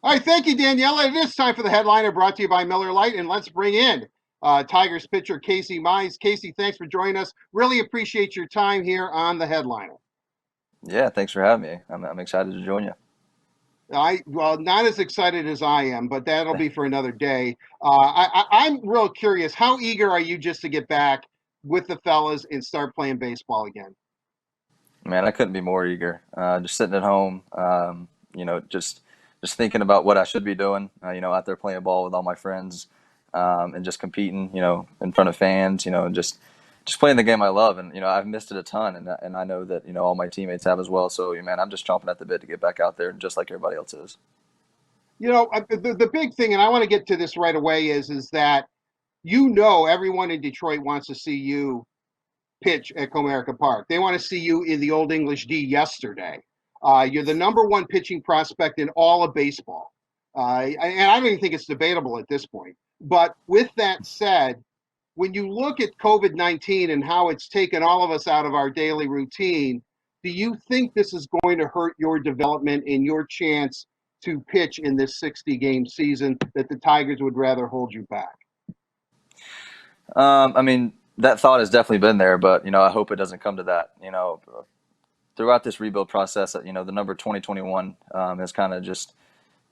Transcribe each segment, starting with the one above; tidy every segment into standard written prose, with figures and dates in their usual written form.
All right, thank you, Daniela. It is time for the headliner brought to you by Miller Lite, and let's bring in Tigers pitcher Casey Mize. Casey, thanks for joining us. Really appreciate your time here on the headliner. Yeah, thanks for having me. I'm excited to join you. Well, not as excited as I am, but that'll be for another day. I'm real curious. How eager are you just to get back with the fellas and start playing baseball again? Man, I couldn't be more eager. Just sitting at home, just thinking about what I should be doing. Out there playing ball with all my friends, and just competing. In front of fans. Just playing the game I love. And I've missed it a ton, and I know that all my teammates have as well. So, man, I'm just chomping at the bit to get back out there, just like everybody else is. The big thing, and I want to get to this right away, is that everyone in Detroit wants to see you pitch at Comerica Park. They want to see you in the Old English D yesterday. You're the number one pitching prospect in all of baseball. And I don't even think it's debatable at this point. But with that said, when you look at COVID-19 and how it's taken all of us out of our daily routine, do you think this is going to hurt your development and your chance to pitch in this 60 game season that the Tigers would rather hold you back? I mean, that thought has definitely been there, but I hope it doesn't come to that. Throughout this rebuild process, the number 2021 has kind of just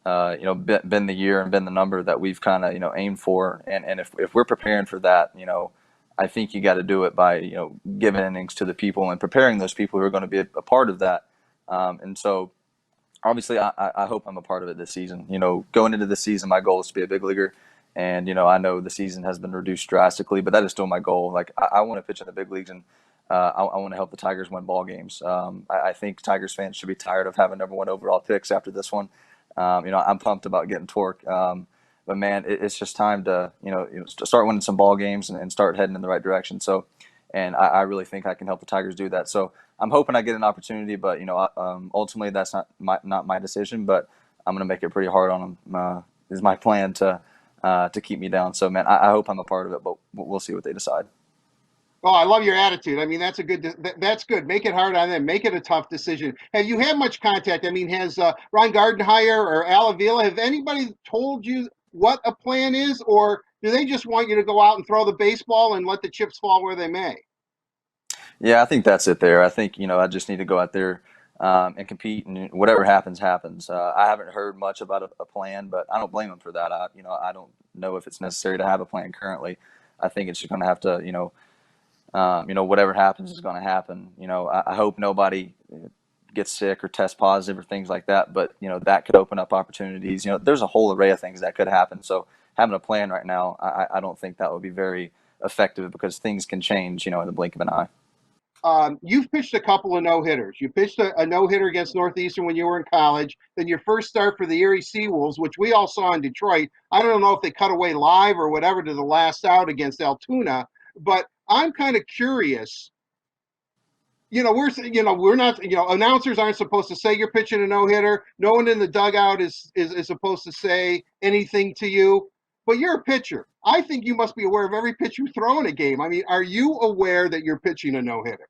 been the year and been the number that we've kind of aimed for. And if we're preparing for that, I think you got to do it by giving innings to the people and preparing those people who are going to be a part of that. And so obviously, I hope I'm a part of it this season. Going into this season, my goal is to be a big leaguer. And, I know the season has been reduced drastically, but that is still my goal. Like, I want to pitch in the big leagues, and I want to help the Tigers win ball games. I think Tigers fans should be tired of having number one overall picks after this one. I'm pumped about getting Torque. But, man, it's just time to start winning some ball games and start heading in the right direction. So, and I really think I can help the Tigers do that. So I'm hoping I get an opportunity, but ultimately that's not my decision. But I'm going to make it pretty hard on them. Is my plan to keep me down. So man, I hope I'm a part of it, but we'll see what they decide. Oh, I love your attitude. I mean, that's good. Make it hard on them. Make it a tough decision. Have you had much contact? I mean, has Ron Gardenhire or Al Avila, have anybody told you what a plan is, or do they just want you to go out and throw the baseball and let the chips fall where they may? Yeah, I think that's it there. I think I just need to go out there and compete, and whatever happens, happens. I haven't heard much about a plan, but I don't blame them for that. I don't know if it's necessary to have a plan currently. I think it's just going to have to, whatever happens is going to happen. I hope nobody gets sick or test positive or things like that, but that could open up opportunities. There's a whole array of things that could happen. So having a plan right now, I don't think that would be very effective because things can change, in the blink of an eye. You've pitched a couple of no hitters. You pitched a no hitter against Northeastern when you were in college. Then your first start for the Erie Seawolves, which we all saw in Detroit. I don't know if they cut away live or whatever to the last out against Altoona, but I'm kind of curious. We're not. Announcers aren't supposed to say you're pitching a no hitter. No one in the dugout is supposed to say anything to you. But you're a pitcher. I think you must be aware of every pitch you throw in a game. I mean, are you aware that you're pitching a no hitter?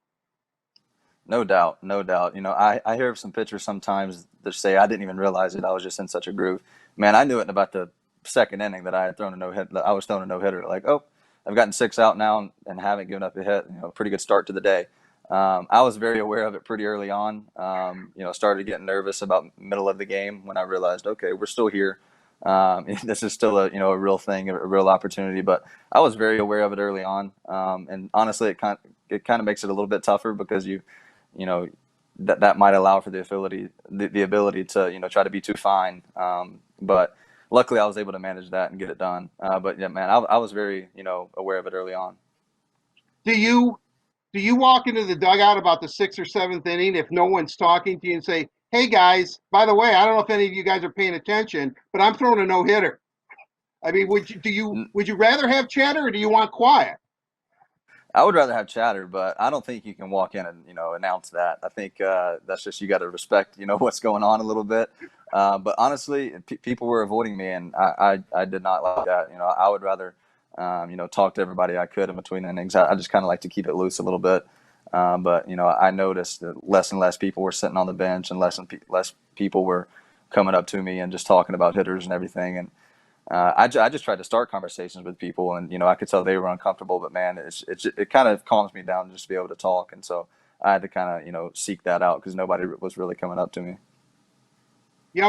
No doubt, no doubt. I hear of some pitchers sometimes that say I didn't even realize it. I was just in such a groove. Man, I knew it in about the second inning that I had thrown a no hit. I was throwing a no hitter. Like, oh, I've gotten six out now and haven't given up a hit. Pretty good start to the day. I was very aware of it pretty early on. Started getting nervous about middle of the game when I realized, okay, we're still here. This is still a real thing, a real opportunity. But I was very aware of it early on. And honestly, it kind of makes it a little bit tougher because you know that might allow for the ability to try to be too fine. But luckily, I was able to manage that and get it done. But yeah, man, I was very aware of it early on. Do you walk into the dugout about the sixth or seventh inning if no one's talking to you and say, "Hey guys, by the way, I don't know if any of you guys are paying attention, but I'm throwing a no hitter." I mean, would you rather have chatter or do you want quiet? I would rather have chatter, but I don't think you can walk in and announce that. I think that's just you got to respect what's going on a little bit. But honestly, people were avoiding me, and I did not like that. I would rather talk to everybody I could in between innings. I just kind of like to keep it loose a little bit. But I noticed that less and less people were sitting on the bench, and less people were coming up to me and just talking about hitters and everything. And I just tried to start conversations with people, and I could tell they were uncomfortable. But man, it kind of calms me down just to be able to talk. And so I had to kind of seek that out because nobody was really coming up to me.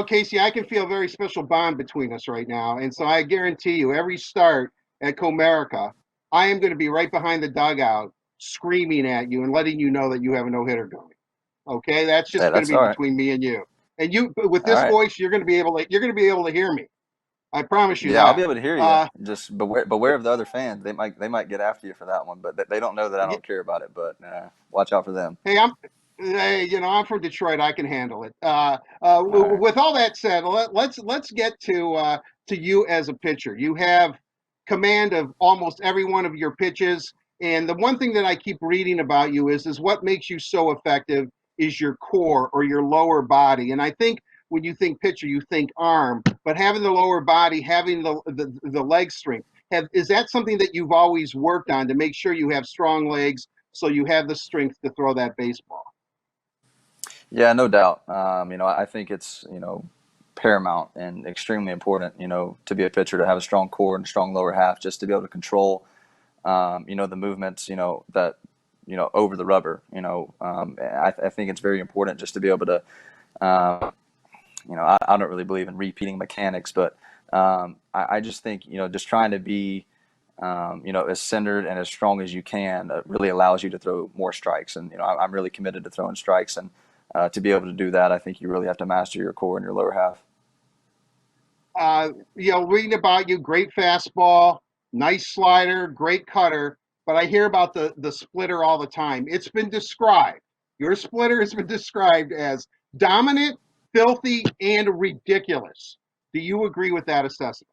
Casey, I can feel a very special bond between us right now. And so I guarantee you, every start at Comerica, I am going to be right behind the dugout screaming at you and letting you know that you have a no hitter going. Okay, that's Hey, just going to that's be all right. between me and you. And you, with All this right. voice, you're going to be able to hear me. I promise you Yeah, I'll be that. able to hear you. Uh, Just beware of the other fans. They might get after you for that one, but they don't know that I don't care about it. But watch out for them. Hey, I'm from Detroit. I can handle it. All right. With all that said, let's get to you as a pitcher. You have command of almost every one of your pitches, and the one thing that I keep reading about you is what makes you so effective is your core or your lower body. And I think when you think pitcher, you think arm, but having the lower body, having the leg strength, is that something that you've always worked on to make sure you have strong legs so you have the strength to throw that baseball? Yeah, no doubt. I think it's paramount and extremely important. To be a pitcher to have a strong core and strong lower half, just to be able to control the movements, that, over the rubber, I think it's very important just to be able to, I don't really believe in repeating mechanics, but I just think, just trying to be, as centered and as strong as you can really allows you to throw more strikes. And, I'm really committed to throwing strikes. And to be able to do that, I think you really have to master your core and your lower half. Reading about you, great fastball, nice slider, great cutter. But I hear about the splitter all the time. It's been described. Your splitter has been described as dominant, filthy, and ridiculous. Do you agree with that assessment?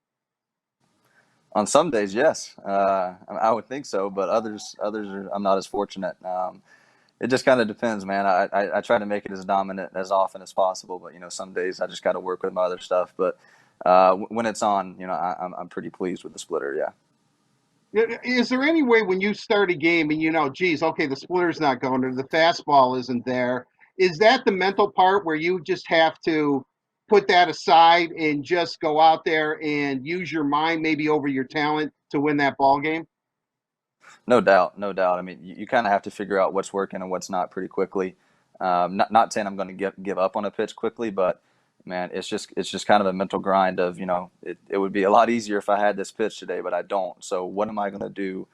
On some days, yes, I would think so, but others are, I'm not as fortunate. It just kind of depends, man. I try to make it as dominant as often as possible, but some days I just got to work with my other stuff. But when it's on, I'm pretty pleased with the splitter. Yeah. Is there any way when you start a game and geez, okay, the splitter's not going or the fastball isn't there? Is that the mental part where you just have to put that aside and just go out there and use your mind maybe over your talent to win that ball game? No doubt, no doubt. I mean, you kind of have to figure out what's working and what's not pretty quickly. Not saying I'm going to give up on a pitch quickly, but man, it's just kind of a mental grind of it would be a lot easier if I had this pitch today, but I don't. So what am I going to do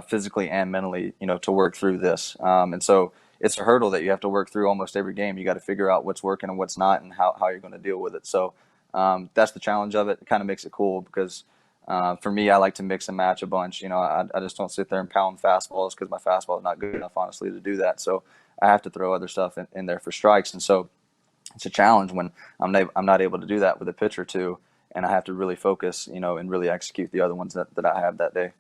physically and mentally, to work through this? And so it's a hurdle that you have to work through almost every game. You got to figure out what's working and what's not, and how you're going to deal with it. So that's the challenge of it. It kind of makes it cool because for me, I like to mix and match a bunch. I just don't sit there and pound fastballs because my fastball is not good enough, honestly, to do that. So I have to throw other stuff in there for strikes. And so it's a challenge when I'm not able to do that with a pitch or two, and I have to really focus, and really execute the other ones that I have that day.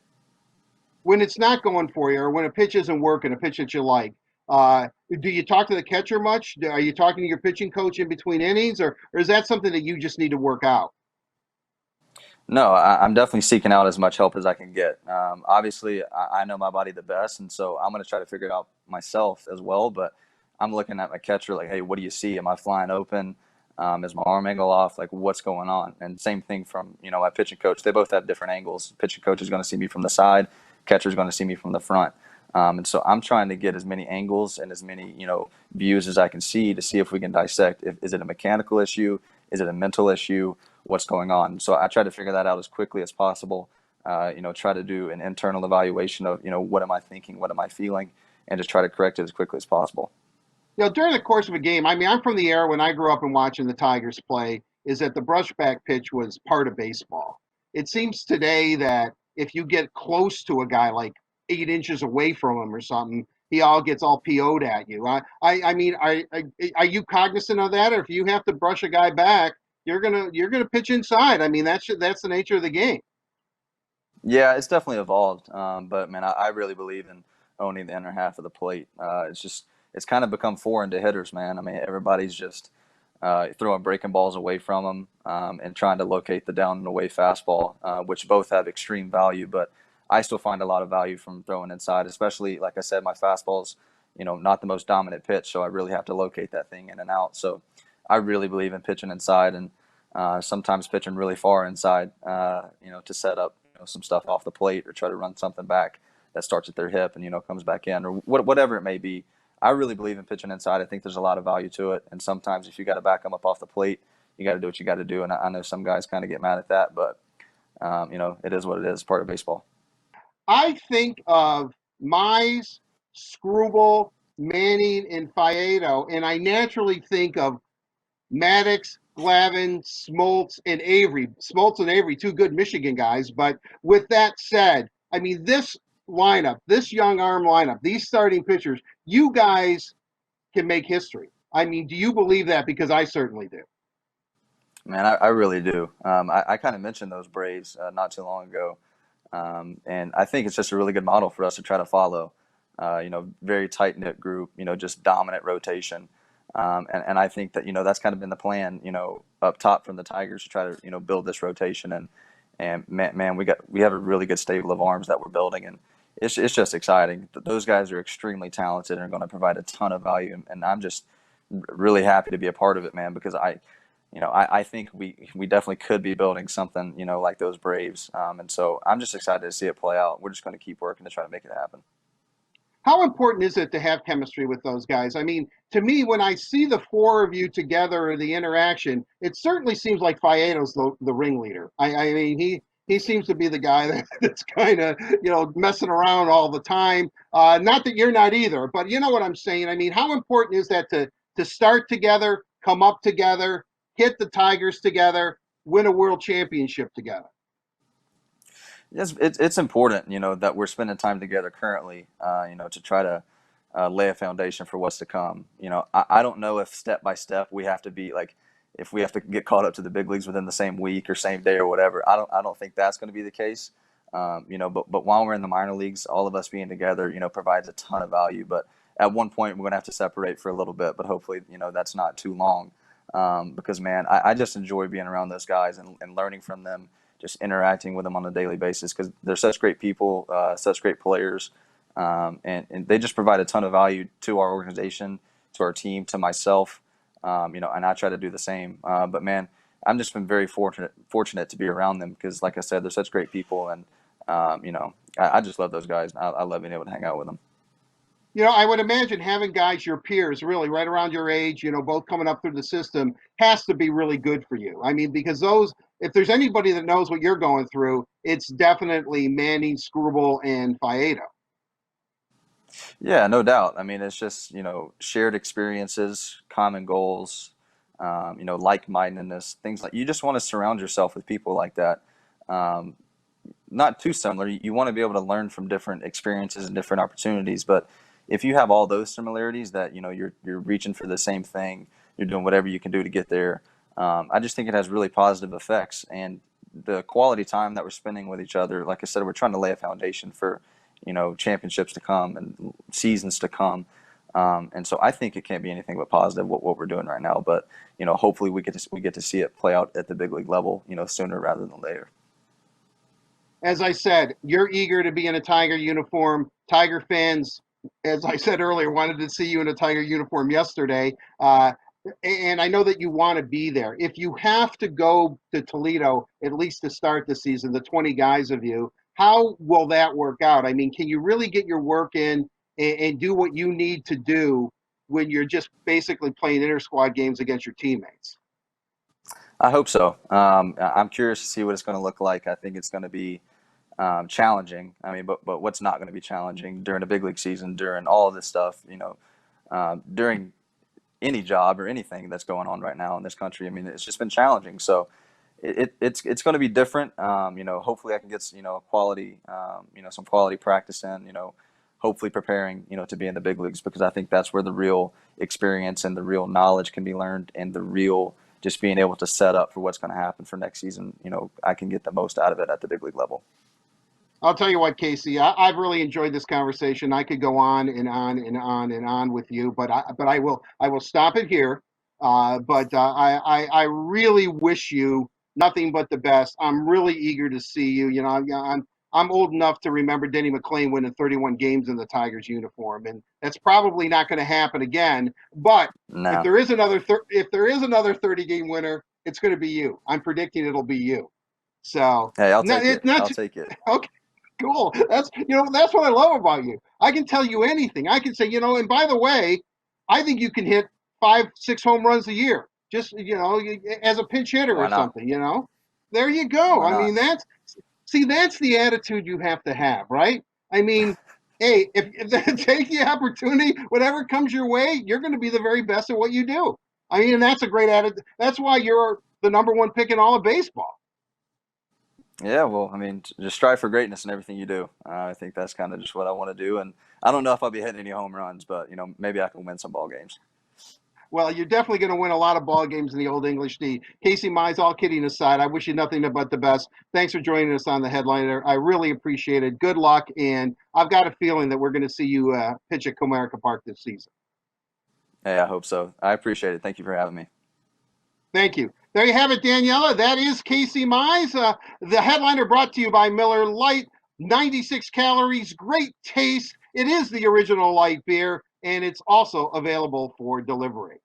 When it's not going for you or when a pitch isn't working, a pitch that you like, do you talk to the catcher much? Are you talking to your pitching coach in between innings, or is that something that you just need to work out? No, I'm definitely seeking out as much help as I can get. Obviously, I know my body the best, and so I'm going to try to figure it out myself as well. But I'm looking at my catcher like, hey, what do you see? Am I flying open? Is my arm angle off? Like, what's going on? And same thing from my pitching coach. They both have different angles. Pitching coach is going to see me from the side. Catcher is going to see me from the front. And so I'm trying to get as many angles and as many views as I can see to see if we can dissect. Is it a mechanical issue? Is it a mental issue? What's going on? So I try to figure that out as quickly as possible. Try to do an internal evaluation of what am I thinking, what am I feeling, and just try to correct it as quickly as possible. During the course of a game, I mean, I'm from the era when I grew up and watching the Tigers play, is that the brushback pitch was part of baseball. It seems today that if you get close to a guy like 8 inches away from him or something, he all gets all PO'd at you. I mean, are you cognizant of that, or if you have to brush a guy back, you're gonna pitch inside? I mean, that's the nature of the game. Yeah, it's definitely evolved. But man, I really believe in owning the inner half of the plate. It's kind of become foreign to hitters, man. I mean, everybody's just throwing breaking balls away from them and trying to locate the down and away fastball, which both have extreme value. But I still find a lot of value from throwing inside, especially like I said, my fastball's not the most dominant pitch, so I really have to locate that thing in and out. So I really believe in pitching inside and sometimes pitching really far inside, to set up some stuff off the plate or try to run something back that starts at their hip and comes back in or whatever it may be. I really believe in pitching inside. I think there's a lot of value to it, and sometimes if you got to back them up off the plate, you got to do what you got to do. And I know some guys kind of get mad at that, but it is what it is. Part of baseball. I think of Mize, Scrubble, Manning, and Faedo, and I naturally think of Maddox, Glavine, Smoltz, and Avery. Smoltz and Avery, two good Michigan guys. But with that said, I mean, this lineup, this young arm lineup, these starting pitchers, you guys can make history. I mean, do you believe that? Because I certainly do. Man, I really do. I kind of mentioned those Braves not too long ago. And I think it's just a really good model for us to try to follow. Very tight knit group, just dominant rotation. And I think that, that's kind of been the plan, up top from the Tigers to try to, build this rotation. And man, we have a really good stable of arms that we're building. And it's just exciting. Those guys are extremely talented and are going to provide a ton of value. And I'm just really happy to be a part of it, man, because I think we definitely could be building something, like those Braves. And so I'm just excited to see it play out. We're just going to keep working to try to make it happen. How important is it to have chemistry with those guys? I mean, to me, when I see the four of you together or the interaction, it certainly seems like Faedo's the ringleader. I mean, he seems to be the guy that's kind of messing around all the time. Not that you're not either, but you know what I'm saying. I mean, how important is that to start together, come up together, hit the Tigers together, win a world championship together? Yes, it's important, that we're spending time together currently, to try to lay a foundation for what's to come. I don't know if step by step we have to be like, if we have to get caught up to the big leagues within the same week or same day or whatever. I don't think that's going to be the case. But while we're in the minor leagues, all of us being together, provides a ton of value. But at one point, we're going to have to separate for a little bit. But hopefully, that's not too long. Because man, I just enjoy being around those guys and learning from them, just interacting with them on a daily basis because they're such great people, such great players, and they just provide a ton of value to our organization, to our team, to myself, and I try to do the same. But man, I'm just been very fortunate to be around them because, like I said, they're such great people, and I just love those guys. I love being able to hang out with them. I would imagine having guys your peers, really right around your age, both coming up through the system, has to be really good for you. I mean, because if there's anybody that knows what you're going through, it's definitely Manning, Scrubble, and Faedo. Yeah, no doubt. I mean, it's just, shared experiences, common goals, like-mindedness, things like you just want to surround yourself with people like that. Um, Not too similar. You want to be able to learn from different experiences and different opportunities. But if you have all those similarities that, you're reaching for the same thing, you're doing whatever you can do to get there. I just think it has really positive effects. And the quality time that we're spending with each other, like I said, we're trying to lay a foundation for, championships to come and seasons to come. And so I think it can't be anything but positive what we're doing right now. But hopefully we get to see it play out at the big league level, sooner rather than later. As I said, you're eager to be in a Tiger uniform. Tiger fans, as I said earlier, wanted to see you in a Tiger uniform yesterday. And I know that you want to be there. If you have to go to Toledo, at least to start the season, the 20 guys of you, how will that work out? I mean, can you really get your work in and do what you need to do when you're just basically playing inter squad games against your teammates? I hope so. I'm curious to see what it's going to look like. I think it's going to be challenging. I mean, but what's not going to be challenging during a big league season, during all of this stuff, during any job or anything that's going on right now in this country. I mean, it's just been challenging. So it's going to be different. Hopefully I can get quality, some quality practice in. Hopefully preparing, to be in the big leagues because I think that's where the real experience and the real knowledge can be learned and the real just being able to set up for what's going to happen for next season. I can get the most out of it at the big league level. I'll tell you what, Casey, I've really enjoyed this conversation. I could go on and on and on and on with you, but I will stop it here. But I really wish you nothing but the best. I'm really eager to see you. I'm old enough to remember Denny McClain winning 31 games in the Tigers uniform, and that's probably not going to happen again. But if No. there is another 30-game winner, it's going to be you. I'm predicting it'll be you. So Hey, I'll no, take it's it. not I'll take it. okay. Cool. That's what I love about you. I can tell you anything. I can say, and by the way, I think you can hit 5, 6 home runs a year. Just as a pinch hitter Why or not? something. There you go. Why I not? mean, that's the attitude you have to have, right? I mean, hey, if they take the opportunity, whatever comes your way, you're going to be the very best at what you do. I mean, and that's a great attitude. That's why you're the number one pick in all of baseball. Yeah, well, I mean, just strive for greatness in everything you do. I think that's kind of just what I want to do. And I don't know if I'll be hitting any home runs, but maybe I can win some ball games. Well, you're definitely going to win a lot of ball games in the Old English D. Casey Mize, all kidding aside, I wish you nothing but the best. Thanks for joining us on the Headliner. I really appreciate it. Good luck, and I've got a feeling that we're going to see you pitch at Comerica Park this season. Hey, I hope so. I appreciate it. Thank you for having me. Thank you. There you have it, Daniela. That is Casey Mize. The Headliner brought to you by Miller Lite. 96 calories, great taste. It is the original light beer, and it's also available for delivery.